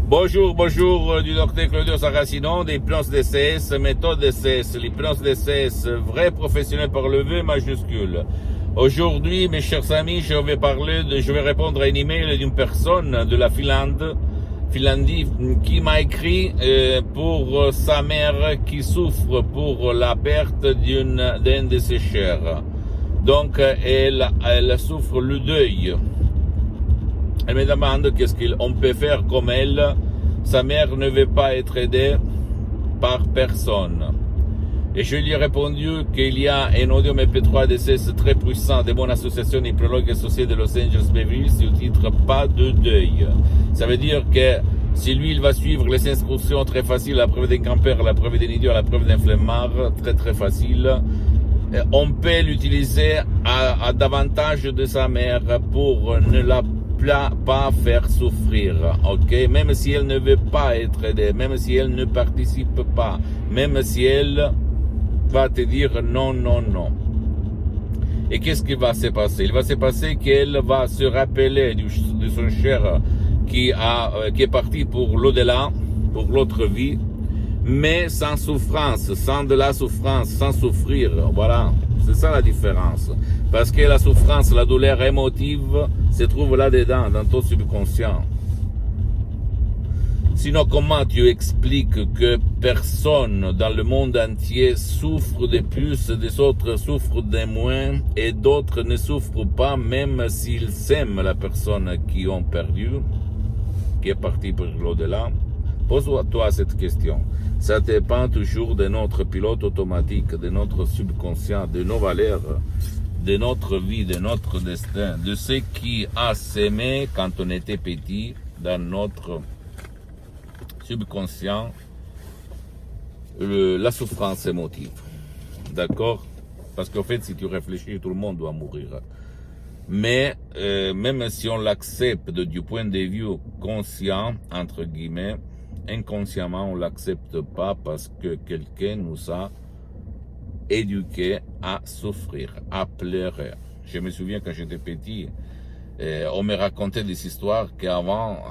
Bonjour du docteur Claudio Saracino d'Hypnose DCS, méthode DCS, l'hypnose DCS, vrai professionnel par le V majuscule. Aujourd'hui, mes chers amis, je vais répondre à un email d'une personne de la Finlandie, qui m'a écrit pour sa mère qui souffre pour la perte d'un de ses chers. Donc, elle souffre le deuil. Elle me demande qu'est-ce qu'on peut faire comme elle. Sa mère ne veut pas être aidée par personne. Et je lui ai répondu qu'il y a un audio MP3 DCS très puissant de mon association hypnologue associée de Los Angeles Beverly Hills sous titre Pas de deuil. Ça veut dire que si lui, il va suivre les instructions très faciles, la preuve d'un grand-père, la preuve d'un idiot, la preuve d'un flemmard, très facile, on peut l'utiliser à davantage de sa mère pour ne la pas faire souffrir, ok? Même si elle ne veut pas être aidée, même si elle ne participe pas, même si elle va te dire non. Et qu'est-ce qui va se passer? Il va se passer qu'elle va se rappeler de son cher qui est parti pour l'au-delà, pour l'autre vie, mais sans souffrance, sans de la souffrance, sans souffrir, voilà. C'est ça la différence. Parce que la souffrance, la douleur émotive se trouve là-dedans, dans ton subconscient. Sinon, comment tu expliques que personne dans le monde entier souffre de plus, des autres souffrent de moins, et d'autres ne souffrent pas, même s'ils aiment la personne qui ont perdu, qui est partie pour l'au-delà? Pose-toi cette question. Ça dépend toujours de notre pilote automatique, de notre subconscient, de nos valeurs, de notre vie, de notre destin, de ce qui a sémé quand on était petit dans notre subconscient, la souffrance émotive. D'accord? Parce qu'en fait, si tu réfléchis, tout le monde doit mourir. Mais même si on l'accepte du point de vue conscient, entre guillemets, inconsciemment, on l'accepte pas parce que quelqu'un nous a éduqués à souffrir, à pleurer. Je me souviens quand j'étais petit, on me racontait des histoires qu'avant,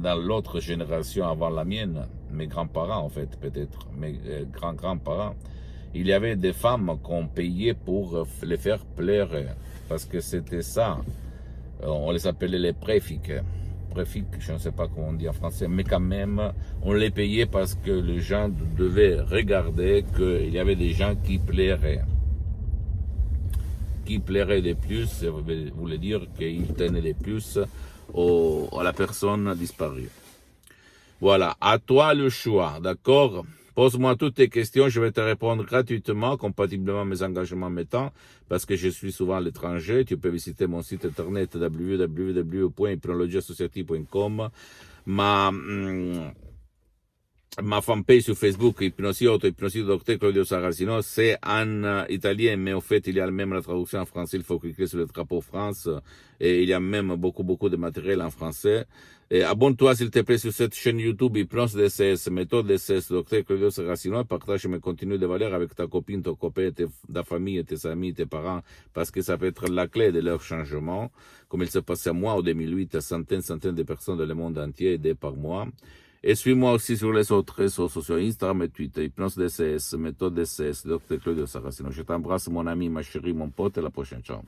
dans l'autre génération avant la mienne, mes grands-parents en fait, peut-être, mes grands-grands-parents, il y avait des femmes qu'on payait pour les faire pleurer, parce que c'était ça. On les appelait les préfiques, je ne sais pas comment on dit en français, mais quand même, on les payait parce que les gens devaient regarder qu'il y avait des gens qui plairaient. Qui plairait de plus, ça voulait dire qu'il tenait de plus à la personne disparue. Voilà, à toi le choix, d'accord? Pose-moi toutes tes questions, je vais te répondre gratuitement, compatiblement à mes engagements m'étant, parce que je suis souvent à l'étranger. Tu peux visiter mon site internet www.hypnologieassociative.com, ma fanpage sur Facebook, Hypnosie Auto, Hypnosie Docteur Claudio Saracino, c'est en italien, mais en fait, il y a même la traduction en français, il faut cliquer sur le drapeau France, et il y a même beaucoup de matériel en français. Et abonne-toi, s'il te plaît, sur cette chaîne YouTube, Hypnose DCS, méthode DCS, Docteur Claudio Saracino, partage mes contenus de valeur avec ta copine, ton copain, ta famille, tes amis, tes parents, parce que ça peut être la clé de leur changement, comme il s'est passé à moi en 2008, à centaines de personnes dans le monde entier aidées par moi. Et suis-moi aussi sur les autres réseaux sociaux, Instagram et Twitter, Hypnose DCS, méthode DCS, Dr. Claudio Saracino. Je t'embrasse, mon ami, ma chérie, mon pote, et à la prochaine. Ciao.